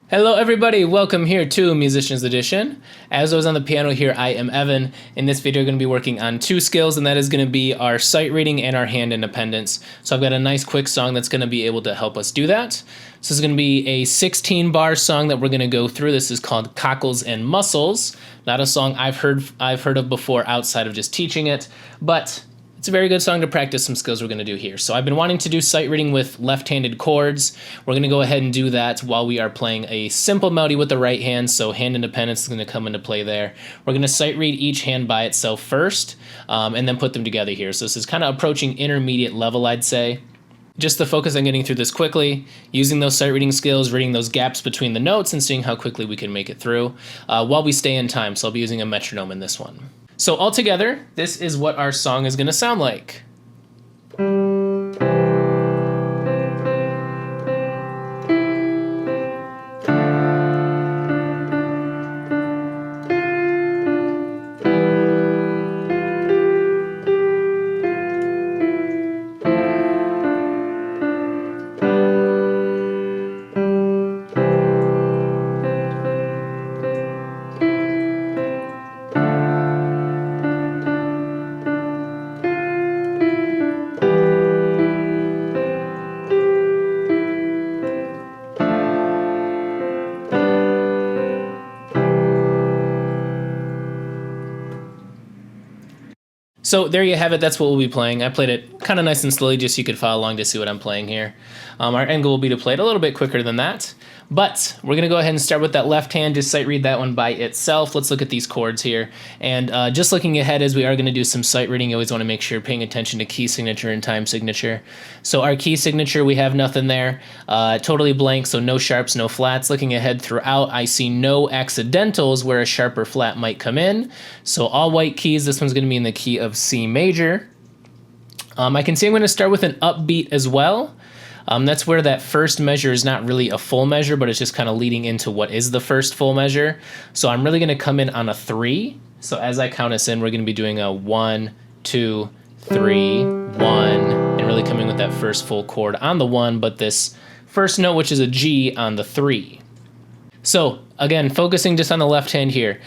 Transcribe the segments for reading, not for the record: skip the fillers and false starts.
Hello everybody, welcome here to Musician's Edition. As I was on the piano here, I am Evan. In this video, we're going to be working on two skills, and that is going to be our sight reading and our hand independence. So I've got a nice quick song that's going to be able to help us do that. So this is going to be a 16-bar song that we're going to go through. This is called Cockles and Mussels. Not a song I've heard of before outside of just teaching it, but it's a very good song to practice some skills we're going to do here. So I've been wanting to do sight reading with left-handed chords. We're going to go ahead and do that while we are playing a simple melody with the right hand, so hand independence is going to come into play there. We're going to sight read each hand by itself first, and then put them together here. So this is kind of approaching intermediate level, I'd say. Just to focus on getting through this quickly, using those sight reading skills, reading those gaps between the notes, and seeing how quickly we can make it through while we stay in time. So I'll be using a metronome in this one. So altogether, this is what our song is going to sound like. So there you have it, that's what we'll be playing. I played it kind of nice and slowly just so you could follow along to see what I'm playing here. Our end goal will be to play it a little bit quicker than that. But we're going to go ahead and start with that left hand, just sight read that one by itself. Let's look at these chords here. And just looking ahead as we are going to do some sight reading, you always want to make sure you're paying attention to key signature and time signature. So our key signature, we have nothing there. Totally blank, so no sharps, no flats. Looking ahead throughout, I see no accidentals where a sharp or flat might come in. So all white keys, this one's going to be in the key of C major. I can see I'm going to start with an upbeat as well. That's where that first measure is not really a full measure, but it's just kind of leading into what is the first full measure. So I'm really going to come in on a 3. So as I count us in, we're going to be doing a 1, 2, 3, 1, and really coming with that first full chord on the 1, but this first note, which is a G, on the 3. So again, focusing just on the left hand here.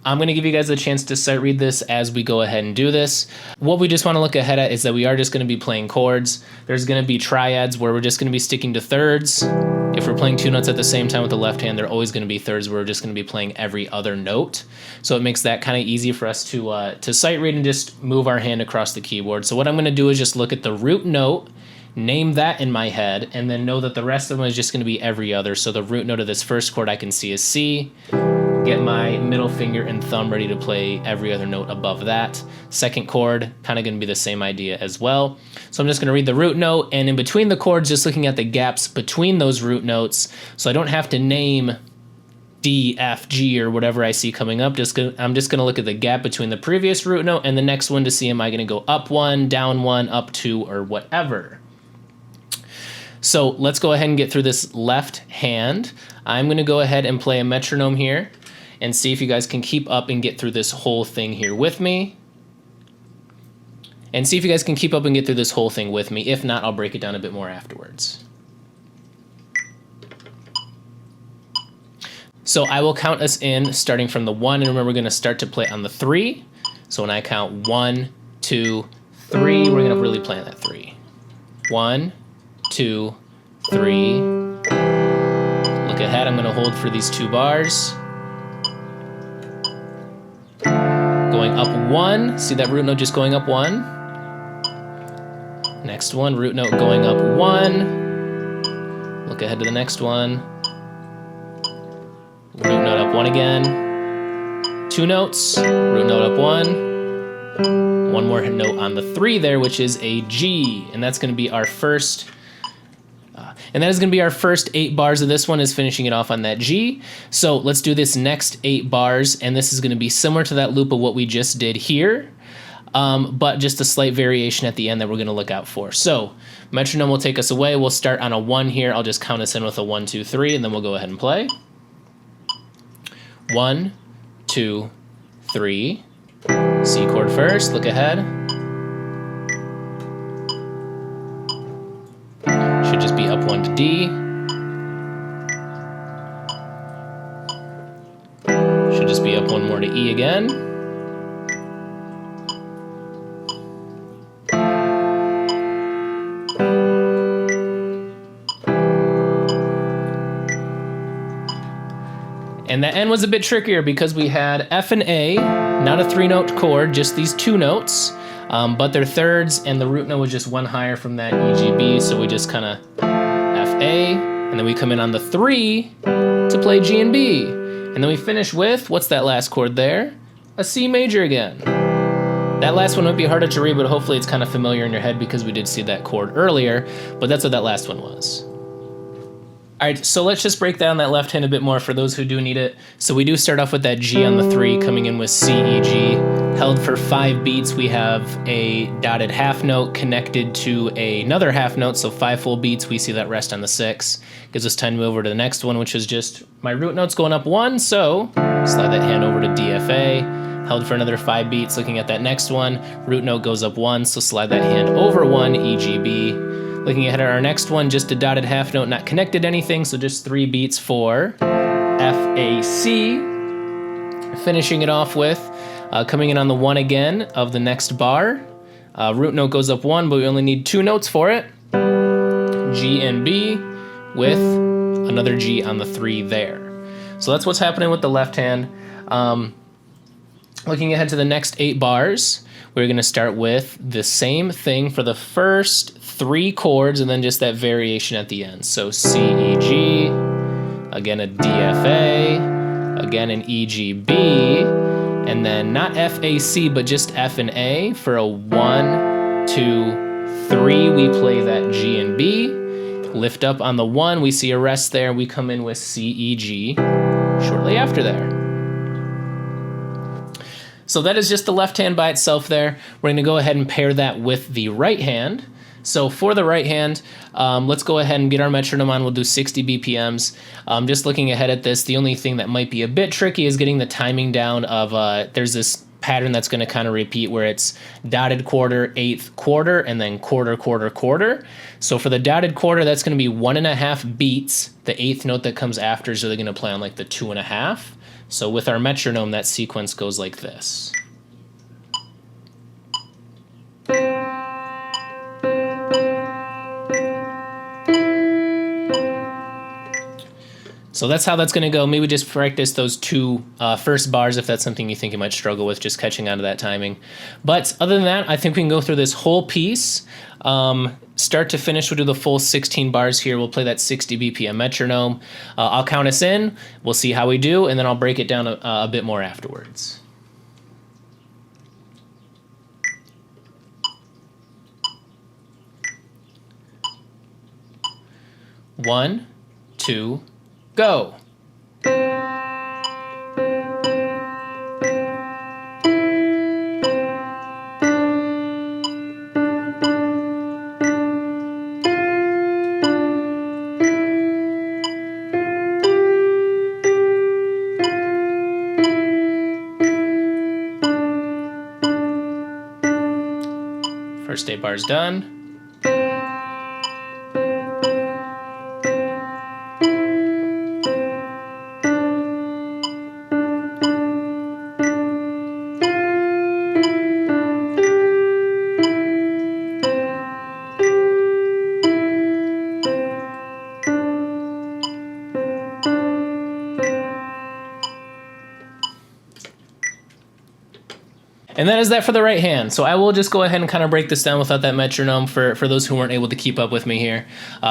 I'm going to give you guys a chance to sight read this as we go ahead and do this. What we just want to look ahead at is that we are just going to be playing chords. There's going to be triads where we're just going to be sticking to thirds. If we're playing two notes at the same time with the left hand, they're always going to be thirds where we're just going to be playing every other note. So it makes that kind of easy for us to sight read and just move our hand across the keyboard. So what I'm going to do is just look at the root note, name that in my head, and then know that the rest of them is just going to be every other. So the root note of this first chord I can see is C. Get my middle finger and thumb ready to play every other note above that. Second chord, kind of going to be the same idea as well. So I'm just going to read the root note, and in between the chords, just looking at the gaps between those root notes, so I don't have to name D, F, G, or whatever I see coming up. I'm just going to look at the gap between the previous root note and the next one to see am I going to go up 1, down 1, up 2, or whatever. So let's go ahead and get through this left hand. I'm going to go ahead and play a metronome here and see if you guys can keep up and get through this whole thing here with me. And see if you guys can keep up and get through this whole thing with me. If not, I'll break it down a bit more afterwards. So I will count us in starting from the 1, and remember we're going to start to play on the 3. So when I count 1, 2, 3, we're going to really play on that 3. 1, 2, 3. Look ahead, I'm going to hold for these 2 bars. Going up 1, see that root note just going up 1. Next one, root note going up 1. Look ahead to the next one. Root note up 1 again. 2 notes, root note up 1. One more note on the 3 there, which is a G, and that's going to be our first. And that is going to be our first 8 bars of this one, is finishing it off on that G. So let's do this next 8 bars, and this is going to be similar to that loop of what we just did here, but just a slight variation at the end that we're going to look out for. So metronome will take us away. We'll start on a 1 here. I'll just count us in with a 1, 2, 3, and then we'll go ahead and play. 1, 2, 3. C chord first, look ahead. Should just be up 1 to D. So just be up one more to E again. And that N was a bit trickier because we had F and A, not a 3-note chord, just these 2 notes, but they're thirds, and the root note was just 1 higher from that E, G, B, so we just kind of F, A, and then we come in on the 3 to play G and B. And then we finish with, what's that last chord there? A C major again. That last one might be harder to read, but hopefully it's kind of familiar in your head because we did see that chord earlier, but that's what that last one was. All right, so let's just break down that left hand a bit more for those who do need it. So we do start off with that G on the 3, coming in with C, E, G. Held for 5 beats, we have a dotted half note connected to another half note, so 5 full beats, we see that rest on the 6. Gives us time to move over to the next one, which is just my root notes going up 1, so slide that hand over to D, F, A. Held for another 5 beats, looking at that next one, root note goes up 1, so slide that hand over 1, E, G, B. Looking ahead at our next one, just a dotted half note, not connected to anything, so just 3 beats for F, A, C. Finishing it off with, coming in on the 1 again of the next bar. Root note goes up 1, but we only need 2 notes for it. G and B with another G on the 3 there. So that's what's happening with the left hand. Looking ahead to the next 8 bars, we're going to start with the same thing for the first 3 chords and then just that variation at the end. So C, E, G, again a D, F, A, again an E, G, B, and then not F, A, C, but just F and A. For a 1, 2, 3, we play that G and B. Lift up on the 1, we see a rest there. We come in with C, E, G shortly after there. So that is just the left hand by itself there. We're going to go ahead and pair that with the right hand. So for the right hand, let's go ahead and get our metronome on. We'll do 60 BPMs. Just looking ahead at this, the only thing that might be a bit tricky is getting the timing down of, there's this pattern that's going to kind of repeat where it's dotted quarter, 8th quarter, and then quarter, quarter, quarter. So for the dotted quarter, that's going to be 1.5 beats. The 8th note that comes after is really going to play on like the 2.5. So with our metronome, that sequence goes like this. So that's how that's going to go. Maybe just practice those 2 first bars if that's something you think you might struggle with, just catching on to that timing. But other than that, I think we can go through this whole piece. Start to finish, we'll do the full 16 bars here. We'll play that 60 BPM metronome. I'll count us in. We'll see how we do, and then I'll break it down a bit more afterwards. One, 2, go. First 8 bars done. And that is that for the right hand. So I will just go ahead and kind of break this down without that metronome for those who weren't able to keep up with me here.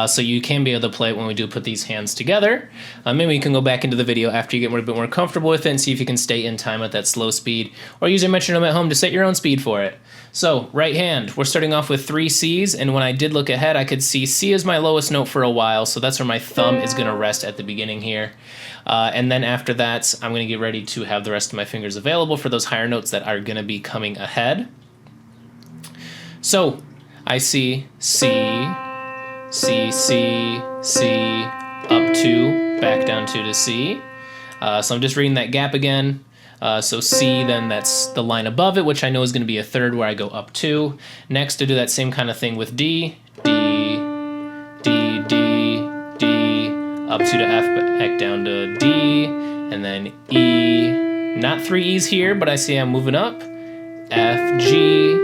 So you can be able to play it when we do put these hands together. Maybe you can go back into the video after you get a bit more comfortable with it and see if you can stay in time at that slow speed, or use your metronome at home to set your own speed for it. So right hand, we're starting off with 3 C's, and when I did look ahead, I could see C is my lowest note for a while, so that's where my thumb is going to rest at the beginning here. And then after that, I'm going to get ready to have the rest of my fingers available for those higher notes that are going to be coming ahead. So I see C, C, C, C, up 2, back down 2 to C. So I'm just reading that gap again. So C, then that's the line above it, which I know is going to be a third where I go up 2. Next, to do that same kind of thing with D, D, D, D, D, up 2 to F, back down to D, and then E, Not 3 E's here, but I see I'm moving up. F, G,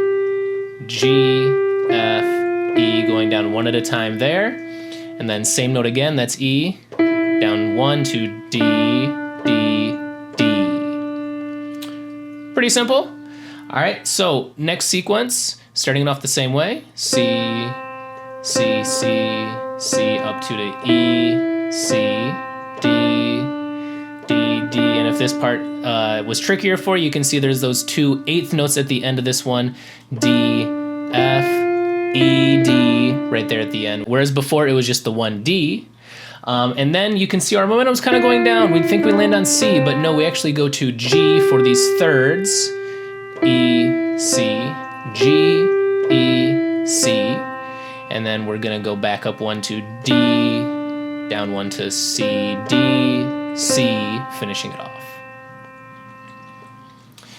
G, F, E, going down 1 at a time there. And then same note again, that's E, down 1 to D, D, D. Pretty simple. All right, so next sequence, starting it off the same way. C, C, C, C, up to the E, C, D, D, D. And if this part was trickier for you, you can see there's those 2 eighth notes at the end of this one. D, F, E, D, right there at the end. Whereas before it was just the 1 D. And then you can see our momentum's kind of going down. We'd think we land on C, but no, we actually go to G for these thirds. E, C, G, E, C. And then we're gonna go back up 1 to D, down 1 to C, D, C, finishing it off.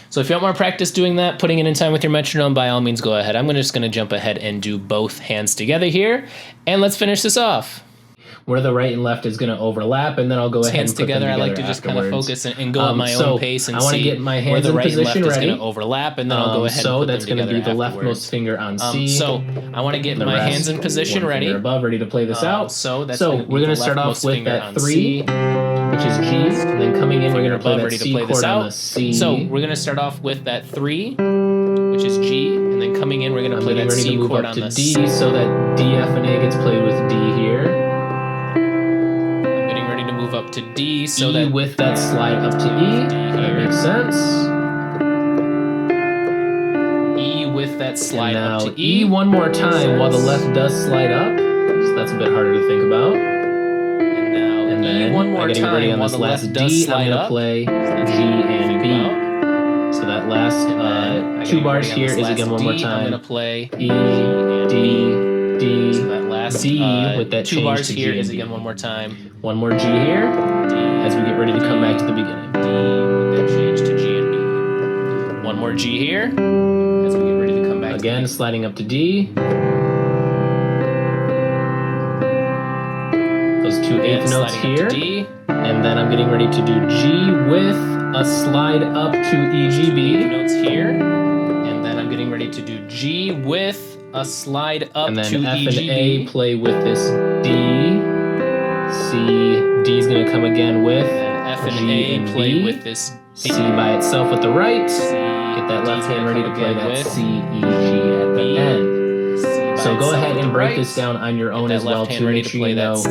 So if you want more practice doing that, putting it in time with your metronome, by all means go ahead. I'm just gonna jump ahead and do both hands together here, and let's finish this off. Where the right and left is going to overlap, and then I'll go ahead and put them together. I like to just kind of focus and go at my own pace and see get my hands where the right and left is going to overlap, and then I'll go ahead and put them together. So that's going to be the leftmost finger on C. So I want to get my hands in position ready. Above, ready to play this out. So we're going to start off with that 3, which is G, and then coming in, we're going to play that C chord on the C. So we're going to start off with that 3, which is G, and then coming in, we're going to play that C chord on the C. So that D, F, and A gets played with D here. Up to D, so that with that slide up to E, that makes sense. E with that slide up to E one more time while the left does slide up, so that's a bit harder to think about. And then E one more time while the left does slide up. Play G and B. So that last 2 bars here is again one more time. I'm gonna play E, D, D. So that last D with that 2 bars here is again one more time. One more G here, as we get ready to come back to the beginning. D, that change to G and B. One more G here, as we get ready to come back. Again, sliding up to D. Those 2 eighth notes here. D. And then I'm getting ready to do G with a slide up to E, G, B. Notes here. And then I'm getting ready to do G with a slide up to E, G, B. And then F and A play with this D. C, D is going to come again with, and F and G A play B. With this D. C by itself with the right, get that left hand ready to play that C, E, G at the end. So go ahead and break this down on your own as well to make sure you know.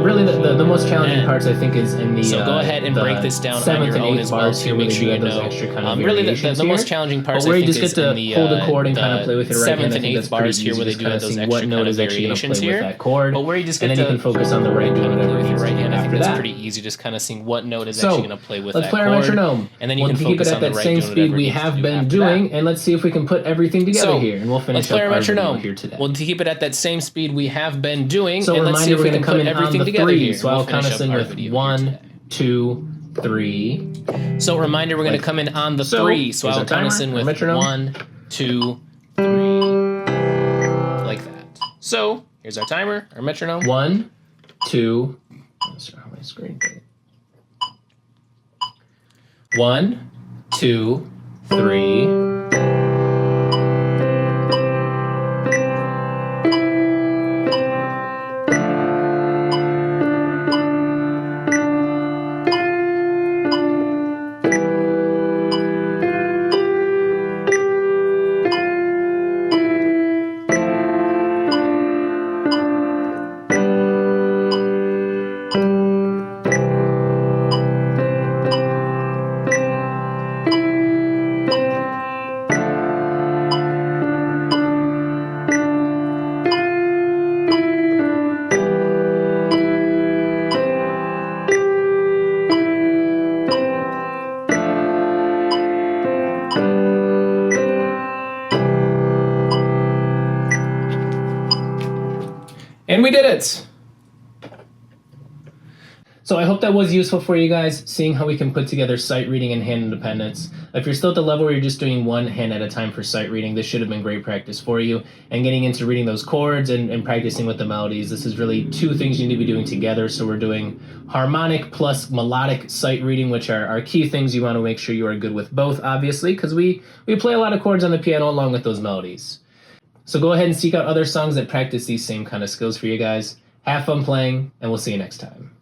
Really the most challenging parts I think is in the so go ahead and break this down on your own as well to make sure you know. Really the most challenging parts I think is in the hold the chord and kind of play with your right hand. 7th and 8th bars here where they do have those extra kind of variations here. But where you just get to you can focus on the right doing whatever with your right hand. I think that's pretty easy, just kind of seeing what note is actually going to play with that chord. Let's play our metronome. And then you can focus on the right doing whatever we have been doing, and let's see if we can put everything together here, and we'll finish up our video here today. We'll keep it at that same speed we have been doing, so and let's see if we can put everything together here. So I'll count us in with 1, 2, 3. So reminder, we're going to come in on the 3. So I'll count us in with 1, 2, 3, like that. So here's our timer, our metronome. 1, 2. Sorry, my screen. 1, 2, 3. And we did it! So I hope that was useful for you guys, seeing how we can put together sight reading and hand independence. If you're still at the level where you're just doing one hand at a time for sight reading, this should have been great practice for you. And getting into reading those chords and practicing with the melodies, this is really two things you need to be doing together. So we're doing harmonic plus melodic sight reading, which are key things you want to make sure you are good with both, obviously, because we play a lot of chords on the piano along with those melodies. So go ahead and seek out other songs that practice these same kind of skills for you guys. Have fun playing, and we'll see you next time.